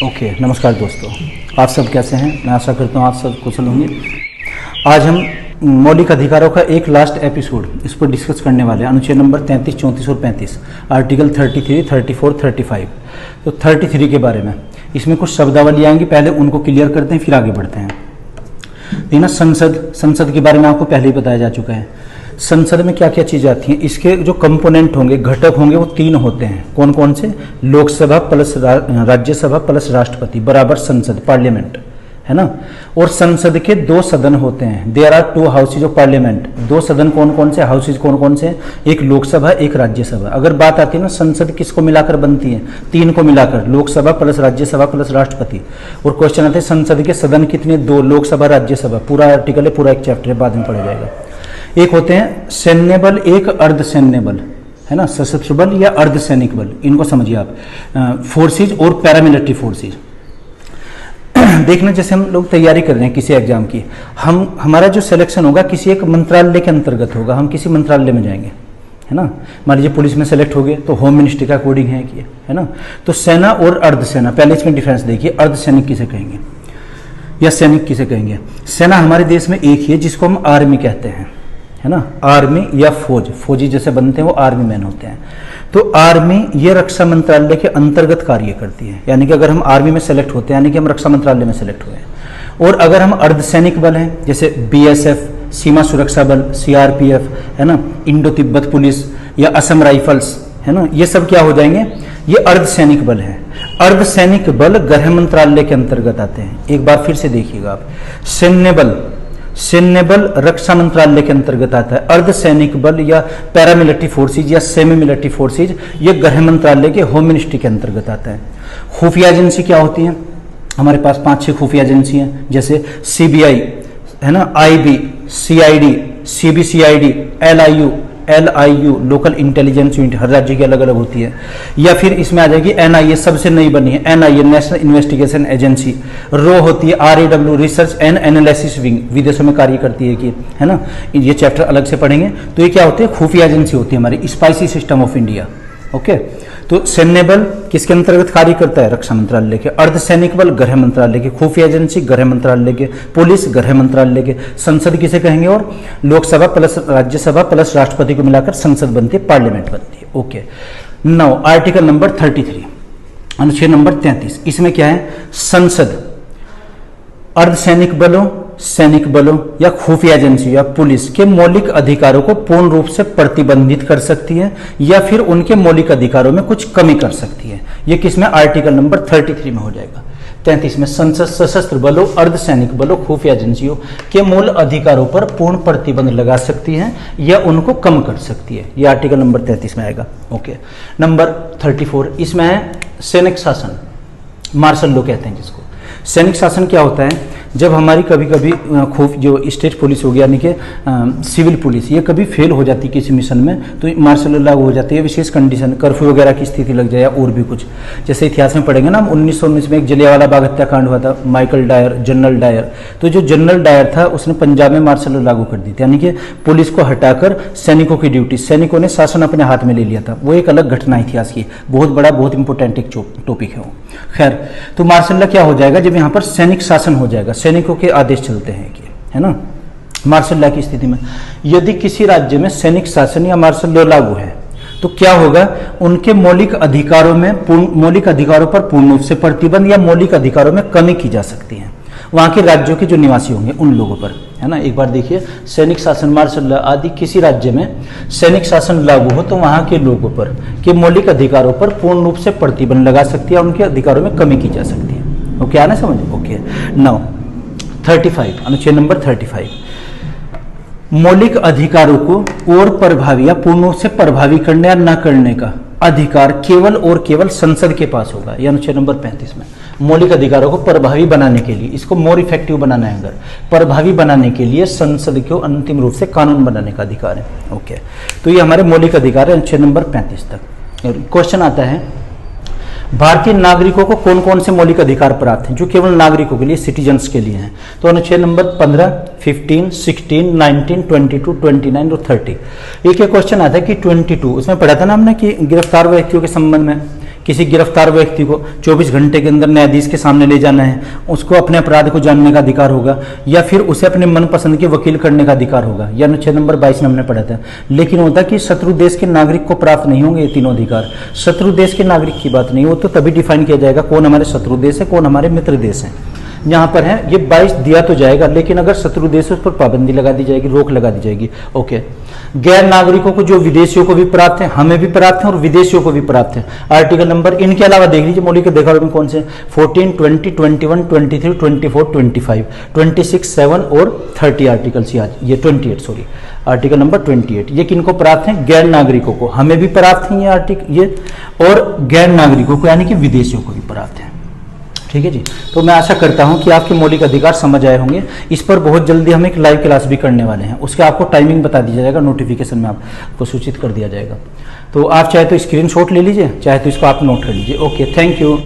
Okay, नमस्कार दोस्तों, आप सब कैसे हैं? मैं आशा करता हूँ आप सब कुशल होंगे। आज हम मौलिक अधिकारों का एक लास्ट एपिसोड इस पर डिस्कस करने वाले हैं। अनुच्छेद नंबर 33, 34 और 35, आर्टिकल 33, 34, 35। तो 33 के बारे में इसमें कुछ शब्दावली आएंगी, पहले उनको क्लियर करते हैं फिर आगे बढ़ते हैं। देखना, संसद के बारे में आपको पहले ही बताया जा चुका है। संसद में क्या क्या चीज़ें आती हैं, इसके जो कंपोनेंट होंगे, घटक होंगे, वो 3 होते हैं। कौन कौन से? लोकसभा प्लस राज्यसभा प्लस राष्ट्रपति बराबर संसद, पार्लियामेंट, है ना। और संसद के 2 सदन होते हैं। There are 2 houses of parliament. 2 सदन कौन कौन से, हाउसेज कौन कौन से? एक लोकसभा, एक राज्यसभा। अगर बात आती है ना, संसद किसको मिलाकर बनती है? 3 को मिलाकर, लोकसभा प्लस राज्यसभा प्लस राष्ट्रपति। और क्वेश्चन आते हैं संसद के सदन कितने? 2, लोकसभा राज्यसभा। पूरा आर्टिकल है, पूरा एक चैप्टर है, बाद में पढ़ा जाएगा। एक होते हैं सैन्य बल, एक अर्ध सैन्य बल, है ना, सशस्त्र बल या अर्ध सैनिक बल, इनको समझिए आप। फोर्सेज और पैरामिलिट्री फोर्सेज। देखना, जैसे हम लोग तैयारी कर रहे हैं किसी एग्जाम की, हमारा जो सिलेक्शन होगा किसी एक मंत्रालय के अंतर्गत होगा। हम किसी मंत्रालय में जाएंगे, है ना। मान लीजिए पुलिस में सेलेक्ट हो गए तो होम मिनिस्ट्री का अकॉर्डिंग है ना। तो सेना और अर्धसेना, पहले इसमें डिफरेंस देखिए। अर्धसैनिक किसे कहेंगे या सैनिक किसे कहेंगे? सेना हमारे देश में एक ही है जिसको हम आर्मी कहते हैं, है ना। आर्मी या फौजी जैसे बनते हैं वो आर्मी मैन होते हैं। तो आर्मी ये रक्षा मंत्रालय के अंतर्गत कार्य करती है, यानी कि अगर हम आर्मी में सेलेक्ट होते हैं यानी कि हम रक्षा मंत्रालय में सेलेक्ट हुए हैं। और अगर हम अर्धसैनिक बल हैं, जैसे बीएसएफ, सीमा सुरक्षा बल, सीआरपीएफ, है ना, इंडो तिब्बत पुलिस या असम राइफल्स, है ना, ये सब क्या हो जाएंगे? ये अर्धसैनिक बल है। अर्धसैनिक बल गृह मंत्रालय के अंतर्गत आते हैं। एक बार फिर से देखिएगा आप, सैन्य बल रक्षा मंत्रालय के अंतर्गत आता है। अर्धसैनिक बल या पैरामिलिट्री फोर्सेज या सेमी मिलिट्री फोर्सेज ये गृह मंत्रालय के होम मिनिस्ट्री के अंतर्गत आता है। खुफिया एजेंसी क्या होती है? हमारे पास 5-6 खुफिया एजेंसी हैं, जैसे सीबीआई, है ना, IB, CID, CBCID, LIU, local intelligence unit, हर राज्य की अलग अलग होती है। या फिर इसमें आ जाएगी एनआईए, सबसे नई बनी है एनआईए, नेशनल इन्वेस्टिगेशन एजेंसी। रो होती है RAW, research and analysis wing, विदेशों में कार्य करती है कि, है ना। ये चैप्टर अलग से पढ़ेंगे। तो ये क्या होते हैं? खुफिया एजेंसी होती है हमारी, spicy system of India. Okay, तो सैन्य बल किसके अंतर्गत कार्य करता है? रक्षा मंत्रालय के। अर्धसैनिक बल गृह मंत्रालय के, खुफिया एजेंसी गृह मंत्रालय के, पुलिस गृह मंत्रालय के। संसद किसे कहेंगे? और लोकसभा प्लस राज्यसभा प्लस राष्ट्रपति को मिलाकर संसद बनती है, पार्लियामेंट बनती है। ओके, नाउ आर्टिकल नंबर 33, अनुच्छेद नंबर 33, इसमें क्या है? संसद अर्धसैनिक बलों, सैनिक बलों या खुफिया एजेंसी या पुलिस के मौलिक अधिकारों को पूर्ण रूप से प्रतिबंधित कर सकती है या फिर उनके मौलिक अधिकारों में कुछ कमी कर सकती है। ये किसमें? आर्टिकल नंबर 33 में हो जाएगा। 33 में संसद सशस्त्र बलों, अर्धसैनिक बलों, खुफिया एजेंसियों के मूल अधिकारों पर पूर्ण प्रतिबंध लगा सकती है या उनको कम कर सकती है। ये आर्टिकल नंबर 33 में आएगा। ओके, नंबर 34, इसमें है सैनिक शासन, मार्शल लॉ कहते हैं जिसको। सैनिक शासन क्या होता है? जब हमारी कभी कभी जो स्टेट पुलिस हो गया, यानी कि सिविल पुलिस, ये कभी फेल हो जाती किसी मिशन में, तो मार्शल लॉ लागू हो जाती है। विशेष कंडीशन, कर्फ्यू वगैरह की स्थिति लग जाए और भी कुछ, जैसे इतिहास में पढ़ेंगे ना, 1919 में एक जलियांवाला बाग हत्याकांड हुआ था। माइकल डायर, जनरल डायर, तो जो जनरल डायर था उसने पंजाब में मार्शल लॉ लागू कर दी थी, यानी कि पुलिस को हटाकर सैनिकों की ड्यूटी, सैनिकों ने शासन अपने हाथ में ले लिया था। वो एक अलग घटना इतिहास की, बहुत बड़ा, बहुत इंपॉर्टेंट एक टॉपिक है वो। खैर, तो मार्शल लॉ क्या हो जाएगा? जब यहाँ पर सैनिक शासन हो जाएगा, सैनिकों के आदेश चलते हैं कि, है ना। मार्शल लॉ की स्थिति में यदि किसी राज्य में सैनिक शासन या मार्शल लॉ लागू है तो क्या होगा? उनके मौलिक अधिकारों पर पूर्ण रूप से प्रतिबंध या मौलिक अधिकारों में कमी की जा सकती है वहां के राज्यों के जो निवासी होंगे उन लोगों पर, है ना। एक बार देखिए, सैनिक शासन, मार्शल लॉ आदि किसी राज्य में सैनिक शासन लागू हो तो वहां के लोगों पर के मौलिक अधिकारों पर पूर्ण रूप से प्रतिबंध लगा सकती है, उनके अधिकारों में कमी की जा सकती है। ओके, आना समझ? ओके, नाउ 35, अनुच्छेद नंबर 35, मौलिक अधिकारों को और प्रभावी या पूर्ण रूप से प्रभावी करने या न करने का अधिकार केवल और केवल संसद के पास होगा। यह अनुच्छेद नंबर 35 में मौलिक अधिकारों को प्रभावी बनाने के लिए, इसको मोर इफेक्टिव बनाना है, अगर प्रभावी बनाने के लिए संसद को अंतिम रूप से कानून बनाने का अधिकार है। ओके, तो ये हमारे मौलिक अधिकार है अनुच्छेद नंबर 35 तक। क्वेश्चन आता है, भारतीय नागरिकों को कौन कौन से मौलिक अधिकार प्राप्त हैं जो केवल नागरिकों के लिए, सिटीजन्स के लिए हैं? तो अनुच्छेद नंबर 15, 15, 16, 19, 22, 29 और 30। एक क्वेश्चन आता है कि 22, उसमें पढ़ा था ना हमने कि गिरफ्तार व्यक्तियों के संबंध में किसी गिरफ्तार व्यक्ति को 24 घंटे के अंदर न्यायाधीश के सामने ले जाना है, उसको अपने अपराध को जानने का अधिकार होगा, या फिर उसे अपने मनपसंद के वकील करने का अधिकार होगा। या अनुच्छेद नंबर 22 में हमने पढ़ा था। लेकिन होता कि शत्रु देश के नागरिक को प्राप्त नहीं होंगे ये तीनों अधिकार। शत्रु देश के नागरिक की बात नहीं, वो तो तभी डिफाइन किया जाएगा कौन हमारे शत्रु देश है, कौन हमारे मित्र देश है। यहाँ पर है ये 22 दिया तो जाएगा, लेकिन अगर शत्रु देश है उस पर पाबंदी लगा दी जाएगी, रोक लगा दी जाएगी। ओके, गैर नागरिकों को जो विदेशियों को भी प्राप्त है, हमें भी प्राप्त है और विदेशियों को भी प्राप्त है। आर्टिकल नंबर इनके अलावा देख लीजिए मौलिक अधिकारों में कौन से 14, 20, 21, 23, 24, 25, 26, 7 और 30 आर्टिकल्स, ये 28 सॉरी, आर्टिकल नंबर 28 ये किनको प्राप्त है? गैर नागरिकों को। हमें भी प्राप्त है ये आर्टिकल ये, और गैर नागरिकों को यानी कि विदेशियों को भी प्राप्त है। ठीक है जी। तो मैं आशा करता हूं कि आपके मौलिक अधिकार समझ आए होंगे। इस पर बहुत जल्दी हम एक लाइव क्लास भी करने वाले हैं, उसके आपको टाइमिंग बता दिया जाएगा, नोटिफिकेशन में आपको सूचित कर दिया जाएगा। तो आप चाहे तो स्क्रीनशॉट ले लीजिए, चाहे तो इसको आप नोट कर लीजिए। Okay, thank you.